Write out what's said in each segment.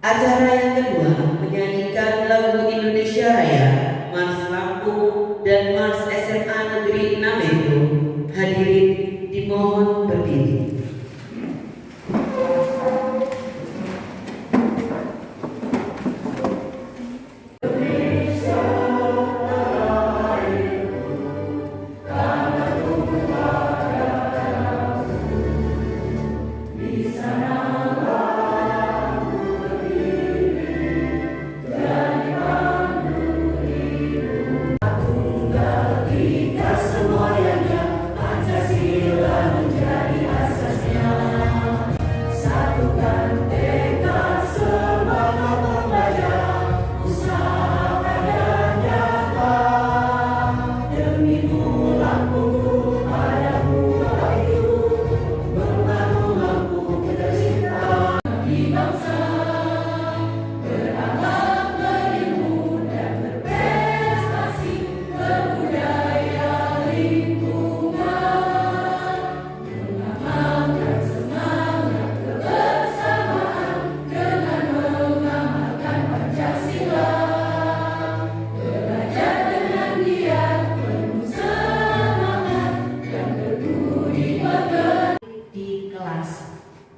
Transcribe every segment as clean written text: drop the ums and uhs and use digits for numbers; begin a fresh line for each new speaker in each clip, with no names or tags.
Acara yang kedua menyanyikan lagu Indonesia Raya, Mars Lampung, dan Mars SMA Negeri 6 itu. Hadirin dimohon berdiri.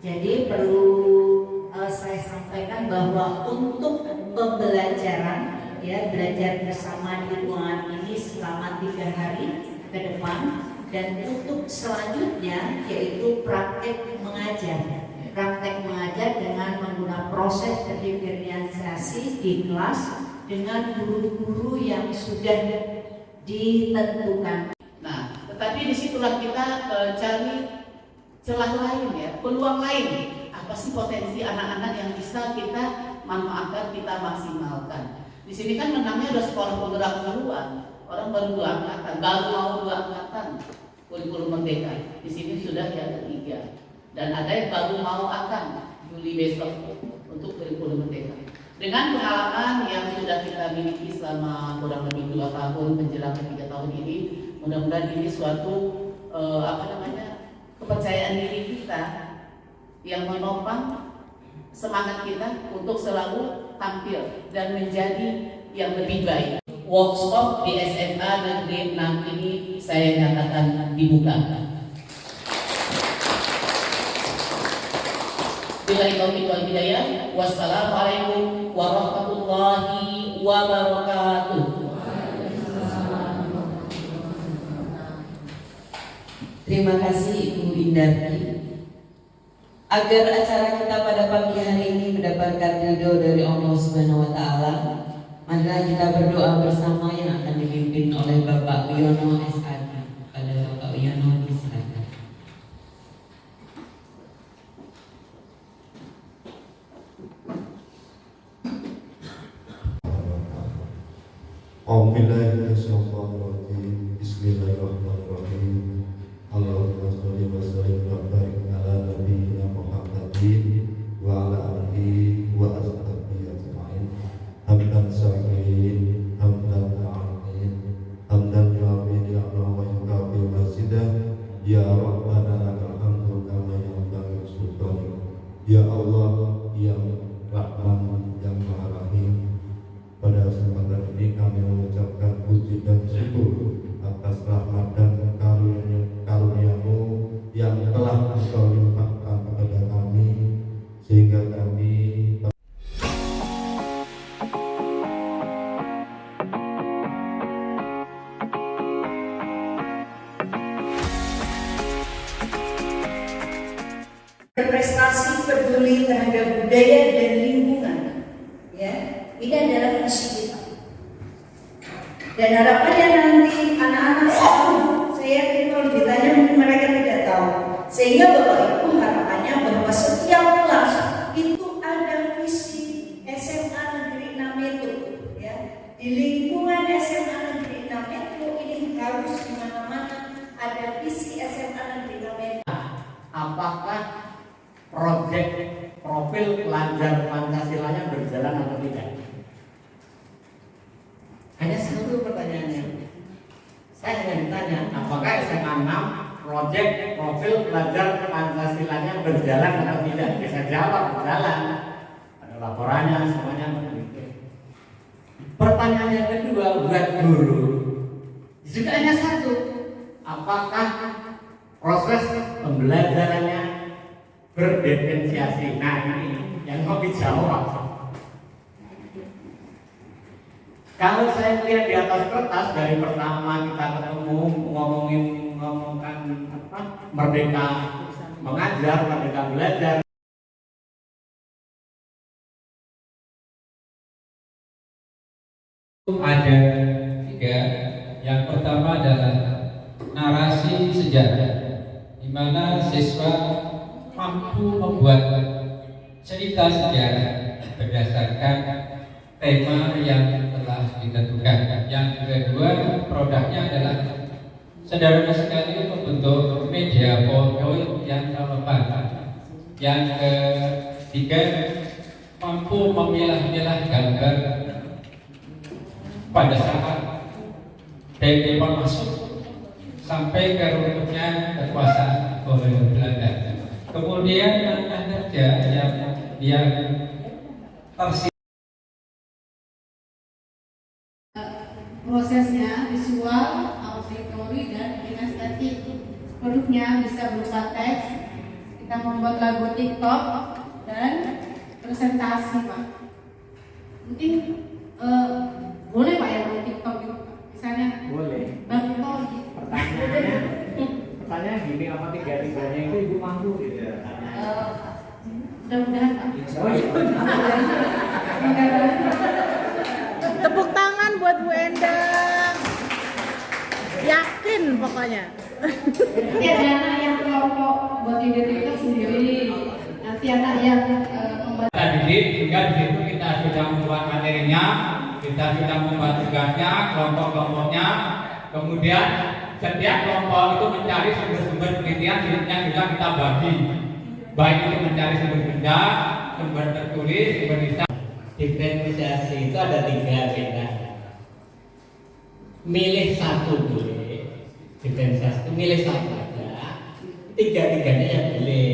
Jadi perlu saya sampaikan bahwa untuk pembelajaran, ya, belajar bersama di ruangan ini selama 3 hari ke depan, dan untuk selanjutnya yaitu praktek mengajar. Praktek mengajar dengan menggunakan proses diferensiasi di kelas dengan guru-guru yang sudah ditentukan.
Nah, tetapi disitulah kita cari celah lain, ya, peluang lain. Apa sih potensi anak-anak yang bisa kita manfaatkan, kita maksimalkan. Di sini kan menangnya udah sekolah penggerak duluan. Orang baru 2 angkatan, baru mau 2 angkatan kurikulum merdeka. Di sini sudah yang ketiga. Dan ada yang baru mau akan Juli besok untuk kurikulum merdeka. Dengan pengalaman yang sudah kita miliki selama kurang lebih 2 tahun menjelang 3 tahun ini, mudah-mudahan ini suatu kepercayaan diri kita yang menopang semangat kita untuk selalu tampil dan menjadi yang lebih baik. Workshop di SMA Negeri 6 ini saya nyatakan dibuka. Billahi wal hidayah. Wassalamualaikum warahmatullahi wabarakatuh.
Terima kasih Ibu Indarti. Agar acara kita pada pagi hari ini mendapatkan ridho dari Allah Subhanahu wa Ta'ala, maka kita berdoa bersama yang akan dipimpin oleh Bapak Wiono SAD. Pada Bapak Wiono disilakan.
Bismillahirrahmanirrahim. Allahumma sholli wa sallim wa barik ala nabiyyina Muhammadin wa ala alihi wa ashabihi ajma'in. Hamdan syakirin, hamdan na'amin, hamdan yu'afi ni'amah wa yukafi masidah. Ya Rabbana lakal hamdu kama yanbaghi sultanik. Ya Allah yang Rahman, yang Maha Rahim, pada kesempatan ini kami mengucapkan puji dan syukur atas rahmat dan karunia-Mu yang telah Engkau limpahkan kepada kami, sehingga kami
berprestasi, peduli terhadap budaya dan lingkungan. Ya, ini adalah visi kita. Dan harapannya nanti anak-anak tahu, saya yakin kalau ditanya mungkin mereka tidak tahu. Sehingga Bapak Ibu harapannya bahwa setiap kelas itu ada visi SMA Negeri 6 itu, ya. Di lingkungan SMA Negeri 6 itu ini harus di mana-mana ada visi SMA Negeri 6 itu.
Apakah proyek profil pelajar Pancasilanya berjalan atau tidak? Hanya satu pertanyaannya. Saya hanya ditanya, apakah SMA 6 proyek profil pelajar Pancasilanya berjalan atau tidak? Bisa jawab berjalan. Pada laporannya semuanya begitu. Pertanyaan yang kedua buat guru juga hanya satu, apakah proses pembelajarannya berdiferensiasi? Nah ini yang mau dijawab. Kalau saya lihat di atas kertas dari pertama kita ketemu ngomongkan apa, merdeka mengajar, merdeka belajar.
Ada 3. Yang pertama adalah narasi sejarah, di mana siswa mampu membuat cerita sejarah berdasarkan tema yang telah ditentukan. Yang kedua, produknya adalah sederhana sekali membentuk media PowerPoint yang relevan. Yang ketiga, mampu memilah-milah gambar pada saat dari depan masuk sampai ke rumputnya kekuasaan kolonial Belanda. Kemudian langkah kerja yang
prosesnya visual, auditory, dan kinestetik. Produknya bisa berupa teks, kita membuat lagu TikTok, dan presentasi, Pak. Mungkin boleh Pak ya buat TikTok gitu, Pak? Misalnya
Boleh.
Bang Ito gitu.
Pertanyaan gini, apa 3-3-nya itu ibu mampu gitu ya?
Mudah-mudahan Pak.
Tepuk tangan buat Bu Endang. Yakin pokoknya.
Nanti ada anak yang kelompok buat ide TikTok sendiri. Nanti anak yang membuat.
kita didik, sehingga di situ kita sudah membuat materinya, kita sudah membuat tugasnya, kelompok-kelompoknya. Kemudian setiap kelompok itu mencari sumber-sumber penelitian yang juga kita bagi, baik itu mencari sumber benda, sumber tertulis, sumber bisa.
Diferensiasi itu ada 3 beda. Milih satu boleh. Diferensiasi itu milih satu aja. 3-3-nya yang boleh.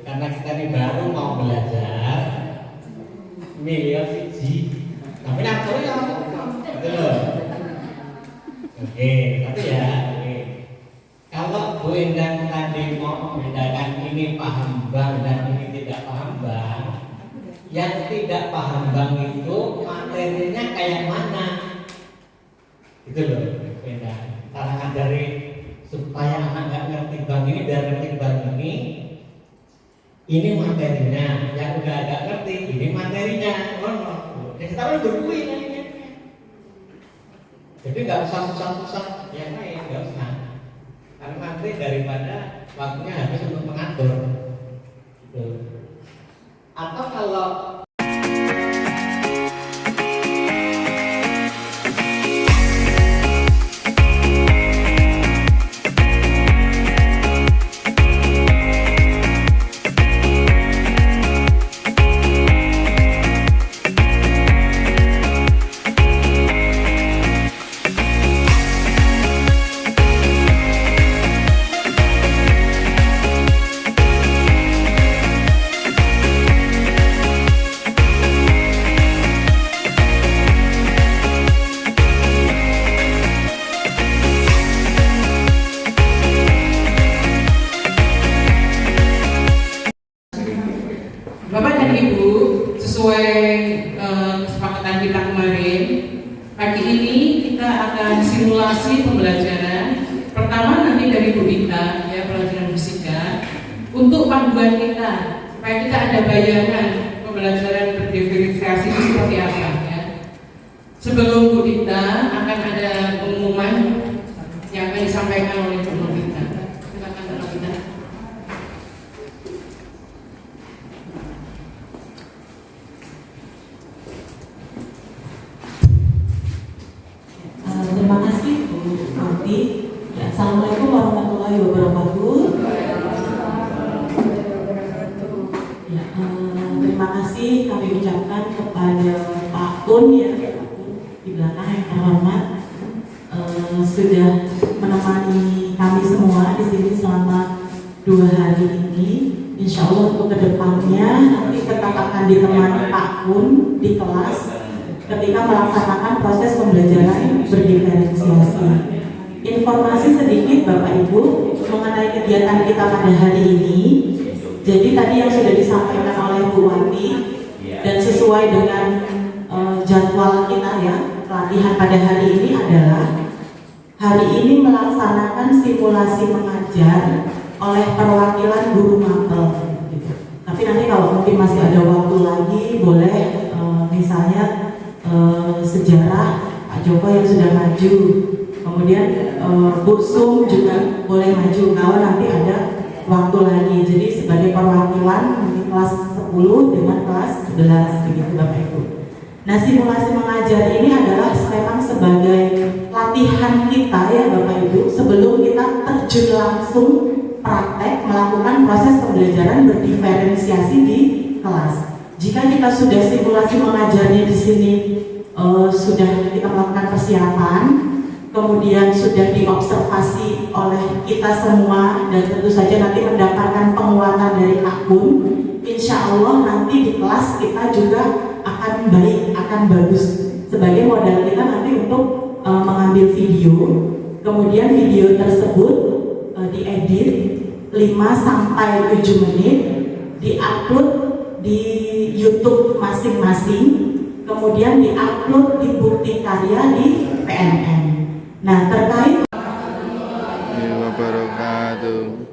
Karena kita ini baru mau belajar. Milih siji. Tapi nanti yang betul. Oke, tapi ya. Oke. Kalau Bu Endang tadi mau membedakan ini paham bank dan ini tidak paham bank, yang tidak paham bank itu materinya kayak mana? Itu loh, beda. Cara ngajari supaya anak nggak ngerti bank ini dan ngerti bank ini materinya. Yang udah agak ngerti, ini materinya. Yang kita udah berkuih namanya. Jadi nggak usah susah-susah yang lain, nggak usah. Karena materi daripada waktunya habis untuk mengatur. Gitu. Atau kalau
Bapak dan Ibu, sesuai kesepakatan kita kemarin, pagi ini kita akan simulasi pembelajaran. Pertama nanti dari Bu Ita, ya, pelajaran fisika, untuk panduan kita, supaya kita ada bayangan pembelajaran berdiferensiasi itu seperti apa. Ya. Sebelum Bu Ita akan ada pengumuman yang akan disampaikan oleh Bu Ita. Silakan Bu Ita.
Terima kasih Bu Nanti. Ya, Assalamualaikum warahmatullahi wabarakatuh. Ya, terima kasih kami ucapkan kepada Pak Tun ya, di belakang yang terhormat, sudah menemani kami semua di sini selama 2 hari ini. Insya Allah untuk kedepannya nanti tetap akan ditemani Pak Kun di kelas ketika melaksanakan proses pembelajaran berdiferensiasi. Informasi sedikit Bapak Ibu mengenai kegiatan kita pada hari ini. Jadi tadi yang sudah disampaikan oleh Bu Wati dan sesuai dengan jadwal kita ya, pelatihan pada hari ini adalah hari ini melaksanakan simulasi mengajar oleh perwakilan guru mapel. Gitu. Tapi nanti kalau mungkin masih ada waktu lagi, boleh misalnya sejarah Pak Joko yang sudah maju, kemudian Bu Sum juga boleh maju kalau nanti ada waktu lagi. Jadi sebagai perwakilan mungkin kelas 10 dengan kelas 11 begitu Bapak Ibu. Nah, simulasi mengajar ini adalah memang sebagai latihan kita ya Bapak Ibu sebelum kita terjun langsung praktek melakukan proses pembelajaran berdiferensiasi di kelas. Jika kita sudah simulasi mengajarnya di sini sudah kita melakukan persiapan, kemudian sudah diobservasi oleh kita semua dan tentu saja nanti mendapatkan penguatan dari akun, insya Allah nanti di kelas kita juga akan baik, akan bagus. Sebagai modal kita nanti untuk mengambil video, kemudian video tersebut diedit 5-7 menit, diupload di YouTube masing-masing, kemudian diupload di Bukti Karya di PNN. Nah, terkait
wabarakatuh.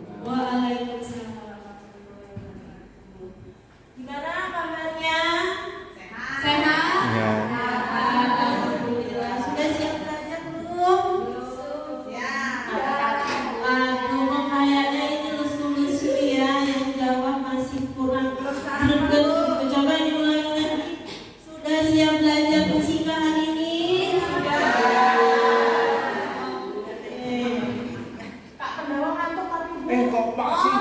Gimana kabarnya?
Sehat.
Ya.
Alhamdulillah. Sudah siap belajar belum? Ya. Aduh, kok kayaknya ini lusu-lusu ya, yang jawab masih kurang greget. Coba diulangi lagi. Sudah siap belajar fisika hari ini?
Kak Pendawa ngantuk tapi
Kok Pak sih?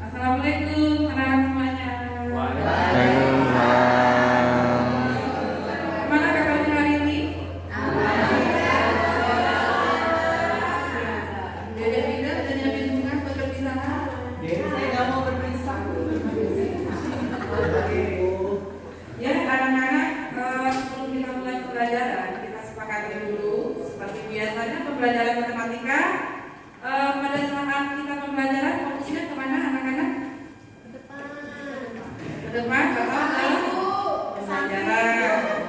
Assalamualaikum anak-anak semuanya.
Waalaikumsalam.
Gimana kabarnya hari ini? Dede Rida udah nyiapin bunga buat perpisahan? Saya nggak mau berpisah. Ya anak-anak, sebelum kita mulai pembelajaran, kita sepakati dulu seperti biasanya pembelajaran matematika. Pada saat kita pembelajaran, fokusnya kemana anak-anak? Ke depan atau ke pembelajaran?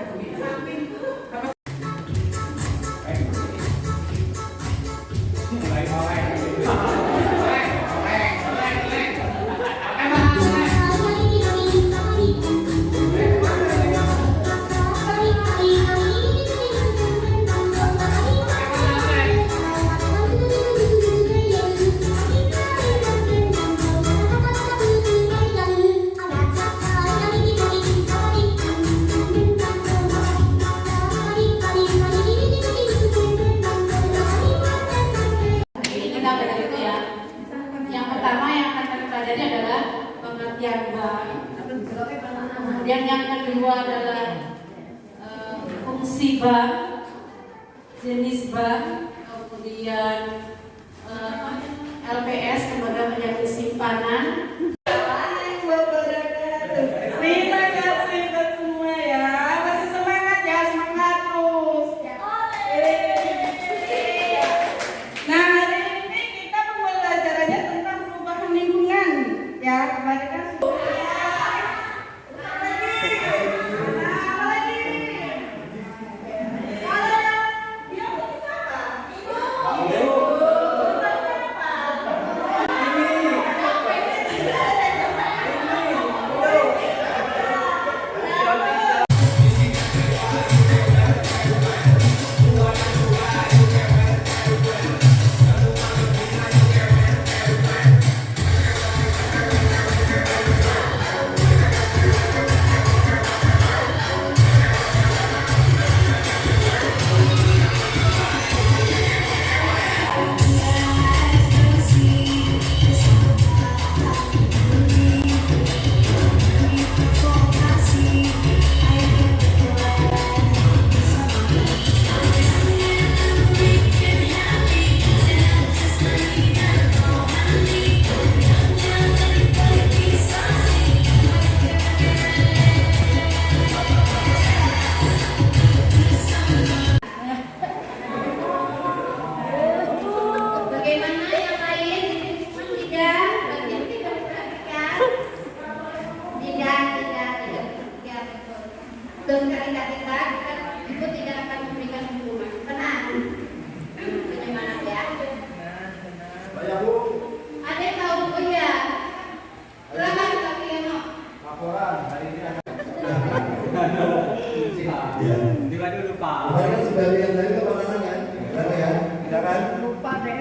kita belajar itu ya. Yang pertama yang akan kita pelajari adalah pengertian bank. Kemudian yang kedua adalah fungsi bank, jenis bank, kemudian LPS, lembaga penjamin simpanan.
Terima kasih buat semua ya. Masih semangat ya, semangat terus. Nah, hari ini kita pembelajarannya tentang perubahan lingkungan. Ya, kemarin kan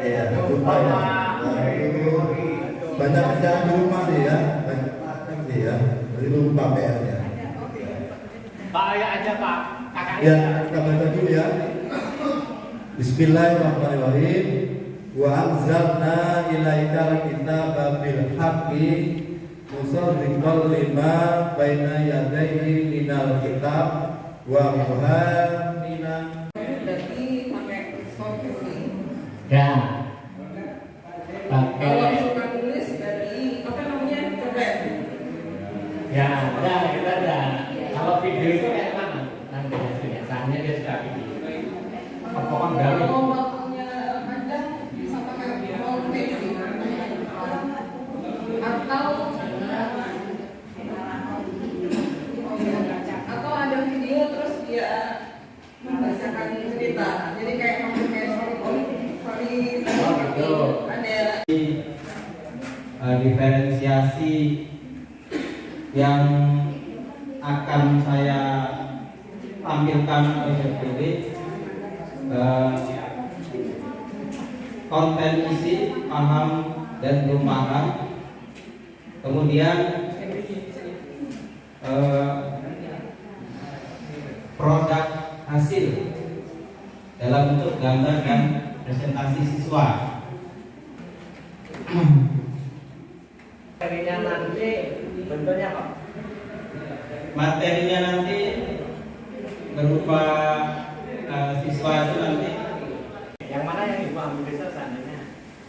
Ya, lupa ya. Banyak kerjaan di rumah nih ya. Banyak nih ya. Jadi lupa PR-nya.
Pak Ayah aja Pak.
Ya, kita baca dulu ya. Bismillahirrahmanirrahim. Wa anzalna ilaikal kitaba bil haqqi musaddiqan lima baina yadayhi minal kitab wa muhaiminan.
Berarti pakai focus nih.
Ya.
Kalau
Pakai.
suka nulis dari apa namanya coret.
Ya, ada, kita ada. Kalau video itu kayak mana? Nanti biasanya dia suka video. Pokoknya gawe.
Kalau waktunya panjang bisa pakai rollback atau ada video terus dia membacakan cerita. Jadi kayak story
gitu.
ada
diferensiasi yang akan saya tampilkan oleh FPD, konten isi, paham dan belum paham, kemudian produk hasil dalam bentuk gambar dan presentasi siswa.
Materinya nanti bentuknya apa?
Materinya nanti berupa siswa itu nanti.
Yang mana yang ibu ambil bisa seandainya?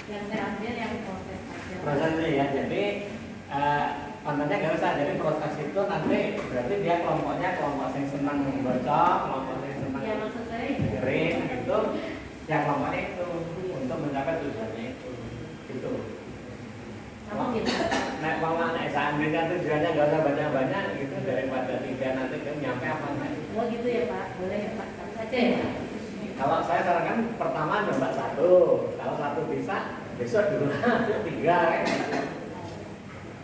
Yang saya ambil yang proses aja.
Prosesnya ya, jadi kontennya nggak usah. Jadi proses itu nanti berarti dia kelompoknya kelompok yang senang membaca, kelompok yang senang
Ya maksud saya
dengerin gitu. Yang kelompoknya itu untuk mencapai tujuannya itu, gitu.
apa gitu?
Nah, kalau anak seandainya tujuannya nggak usah banyak-banyak gitu, daripada tiga nanti kan nyampe apa enggak?
Oh gitu ya Pak, boleh ya Pak, satu saja ya Pak.
Kalau saya sarankan pertama nyoba satu, kalau satu bisa besok dulu tiga kan?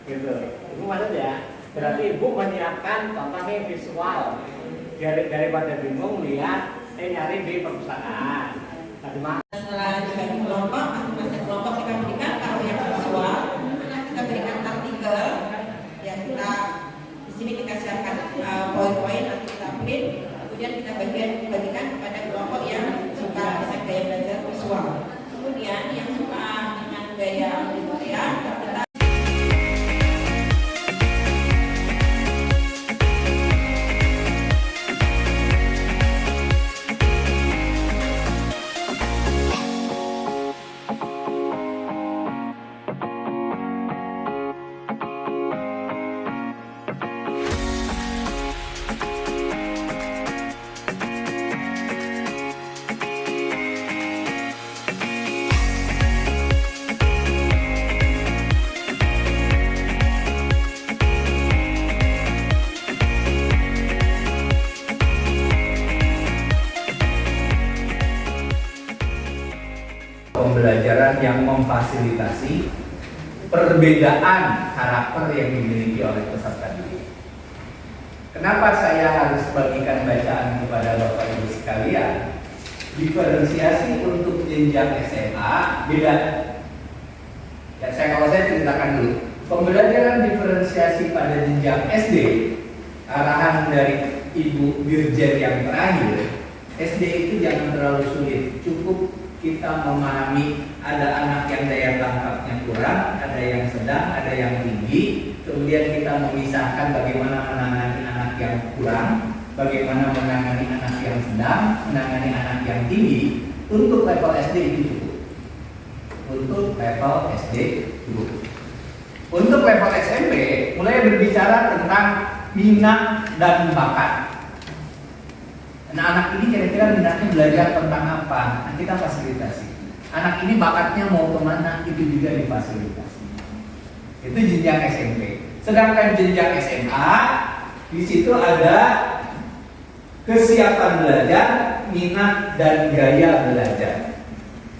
Gitu. Itu maksudnya berarti ibu menyiapkan contohnya visual daripada bingung lihat nyari di perpustakaan. Tadi
Setelah dibagi kelompok, masing-masing kelompok kita berikan kalau yang visual, kita berikan artikel, ya kita di sini kita siapkan poin-poin nanti kita print, kemudian kita bagikan kepada kelompok yang suka dengan gaya belajar visual. Kemudian yang suka dengan gaya auditorial, kita
pembelajaran yang memfasilitasi perbedaan karakter yang dimiliki oleh peserta didik. Kenapa saya harus bagikan bacaan kepada Bapak Ibu sekalian? Diferensiasi untuk jenjang SMA beda. Ya, kalau saya ceritakan dulu. Pembelajaran diferensiasi pada jenjang SD, arahan dari Ibu Dirjen yang terakhir, SD itu jangan terlalu sulit, cukup kita memahami ada anak yang daya tangkapnya kurang, ada yang sedang, ada yang tinggi. Kemudian kita memisahkan bagaimana menangani anak yang kurang, bagaimana menangani anak yang sedang, menangani anak yang tinggi. Untuk level SD itu cukup. Untuk level SD cukup. Untuk level SMP mulai berbicara tentang minat dan bakat. Nah, anak ini kira-kira minatnya belajar tentang apa? Nah, kita fasilitasi. Anak ini bakatnya mau kemana? Itu juga difasilitasi. Itu jenjang SMP. Sedangkan jenjang SMA, di situ ada kesiapan belajar, minat dan gaya belajar.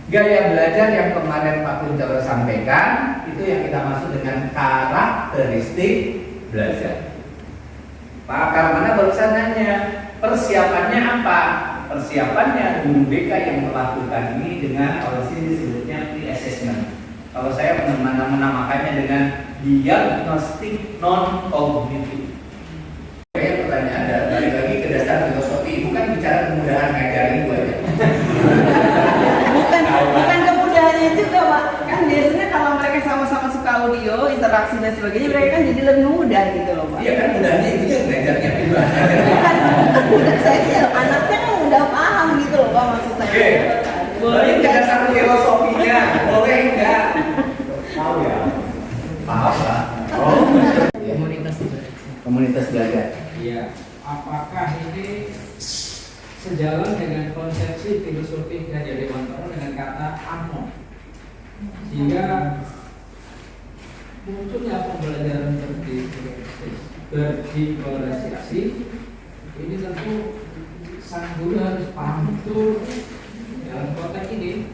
Gaya belajar yang kemarin Pak Kuncoro sampaikan, itu yang kita maksud dengan karakteristik belajar. Pak Karmana barusan nanya, persiapannya apa?
persiapannya guru BK yang melakukan ini dengan kalau sini disebutnya pre-assessment. Kalau saya menamakannya dengan diagnostik non-kognitif. Pertanyaan ada balik lagi ke dasar filosofi, bukan bicara kemudahan ngajarin gue aja.
bukan kemudahannya juga, Pak. Kan biasanya kalau mereka sama-sama suka audio, interaksi dan sebagainya, mereka kan jadi lebih mudah gitu loh, Pak.
Iya kan mudahnya itu yang ngajarnya pribadi.
Bukan saya sih, anaknya kan udah paham gitu loh, Pak, maksud saya.
Oke. Balik ke dasar filosofinya, boleh enggak? Tahu ya? Paham lah. Oh. Komunitas belajar.
Iya. Apakah ini sejalan dengan konsepsi filosofi Gajah Dewantara dengan kata amno, sehingga munculnya pembelajaran berdifferensiasi ini tentu sang guru harus paham betul dalam konteks ini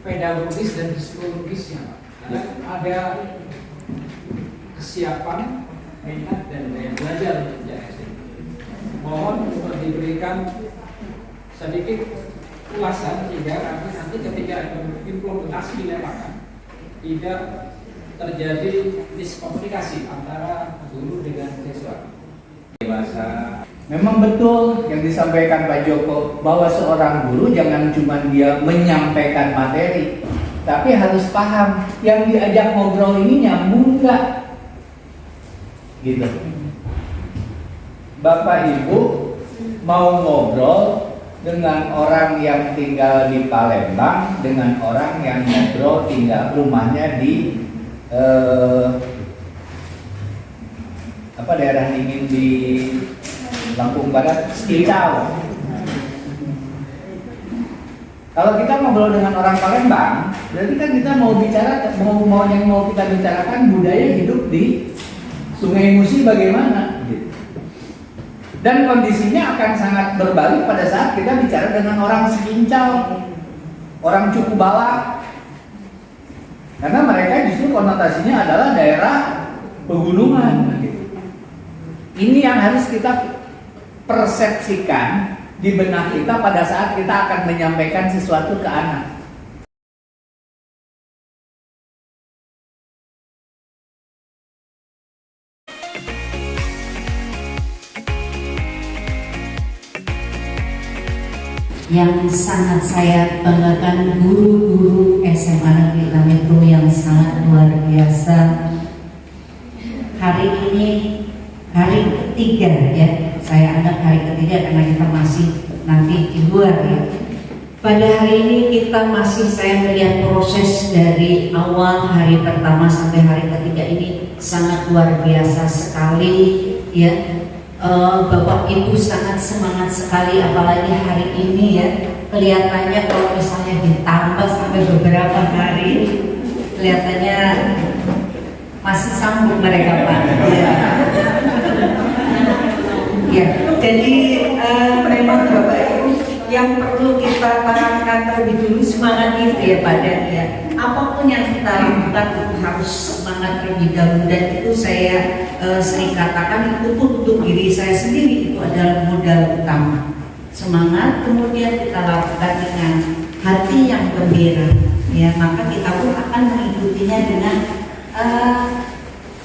pedagogis dan psikologisnya, Pak. Karena ada kesiapan, minat dan daya belajar untuk JSD. Mohon untuk diberikan sedikit ulasan sehingga nanti ketika implementasi dilakukan tidak terjadi miskomunikasi antara guru dengan siswa.
Bahasa. Memang betul yang disampaikan Pak Joko bahwa seorang guru jangan cuma dia menyampaikan materi, tapi harus paham yang diajak ngobrol ini nyambung nggak, gitu. Bapak Ibu mau ngobrol dengan orang yang tinggal di Palembang dengan orang yang ngobrol tinggal rumahnya di daerah dingin di Lampung Barat, Cincau. Kalau kita ngobrol dengan orang Palembang, berarti kan kita mau bicara yang mau kita bicarakan budaya hidup di Sungai Musi bagaimana, gitu. Dan kondisinya akan sangat berbalik pada saat kita bicara dengan orang Cincau, orang Cukubala, karena mereka justru konotasinya adalah daerah pegunungan. Gitu. Ini yang harus kita persepsikan di benak kita pada saat kita akan menyampaikan sesuatu ke anak.
Yang sangat saya banggakan guru-guru SMA Negeri Lametro yang sangat luar biasa. Hari ini hari ketiga ya, saya anggap hari ketiga karena kita masih nanti di luar ya. Pada hari ini kita masih, saya melihat proses dari awal hari pertama sampai hari ketiga ini sangat luar biasa sekali ya. Bapak Ibu sangat semangat sekali, apalagi hari ini ya, kelihatannya kalau misalnya ditambah sampai beberapa hari kelihatannya masih sambung mereka, Pak ya. Ya, jadi memang Bapak Ibu yang perlu kita tanamkan terlebih dulu semangat itu ya Pak, dan ya apapun yang kita lakukan harus semangat terlebih dahulu, dan itu saya sering katakan itu pun untuk diri saya sendiri itu adalah modal utama. Semangat kemudian kita lakukan dengan hati yang gembira ya, maka kita pun akan mengikutinya dengan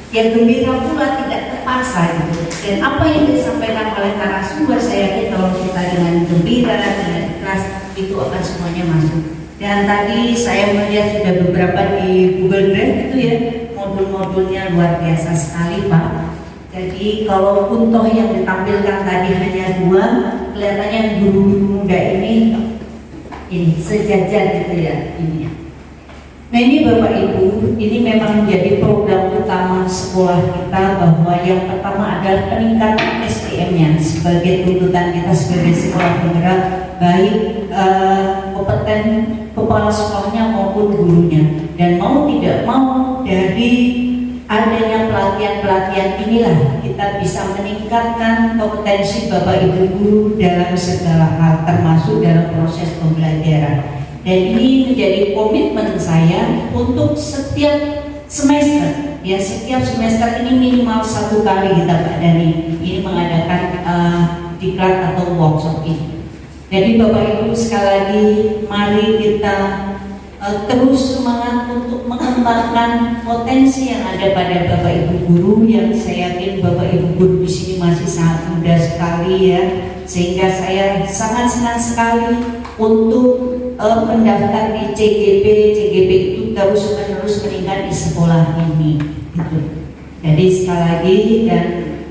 yang gembira pula, tidak terpaksa gitu. Dan apa yang disampaikan oleh narasumber, saya yakin kalau kita dengan gembira, dengan ikhlas, itu akan semuanya masuk. Dan tadi saya melihat sudah beberapa di Google Drive itu ya, modul-modulnya luar biasa sekali Pak. Jadi kalau toh yang ditampilkan tadi hanya 2, kelihatannya guru-guru muda ini sejajar gitu ya ini. Nah ini Bapak Ibu, ini memang menjadi program utama sekolah kita, bahwa yang pertama adalah peningkatan SDM-nya sebagai tuntutan kita sebagai sekolah penggerak, baik kompeten kepala sekolahnya maupun gurunya. Dan mau tidak mau dari adanya pelatihan-pelatihan inilah kita bisa meningkatkan kompetensi Bapak Ibu guru dalam segala hal, termasuk dalam proses pembelajaran. Dan ini menjadi komitmen saya untuk setiap semester, ya setiap semester ini minimal 1 kali kita Pak Dani ini mengadakan diklat atau workshop ini.
Jadi Bapak Ibu sekali lagi, mari kita terus semangat untuk mengembangkan potensi yang ada pada Bapak Ibu guru, yang saya yakin Bapak Ibu guru di sini masih sangat muda sekali ya, sehingga saya sangat senang sekali untuk mendaftar di CGP. CGP itu terus menerus meningkat di sekolah ini. Gitu. Jadi sekali lagi, dan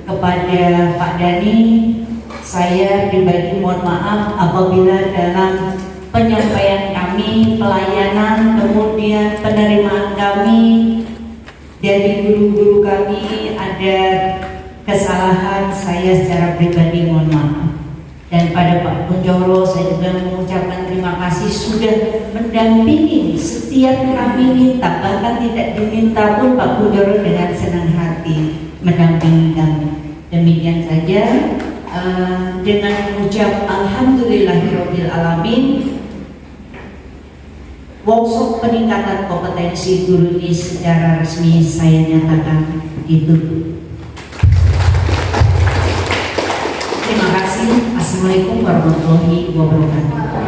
kepada Pak Dhani, saya pribadi mohon maaf apabila dalam penyampaian kami, pelayanan, kemudian penerimaan kami dari guru-guru kami ada kesalahan, saya secara pribadi mohon maaf. Dan pada Pak Kunchoro saya juga mengucapkan terima kasih sudah mendampingi setiap kami minta, bahkan tidak diminta pun Pak Kunchoro dengan senang hati mendampingi kami. Demikian saja. Dengan mengucap alhamdulillahirabbil alamin, workshop peningkatan kompetensi guru ini secara resmi saya nyatakan ditutup. Terima kasih. Assalamualaikum warahmatullahi wabarakatuh.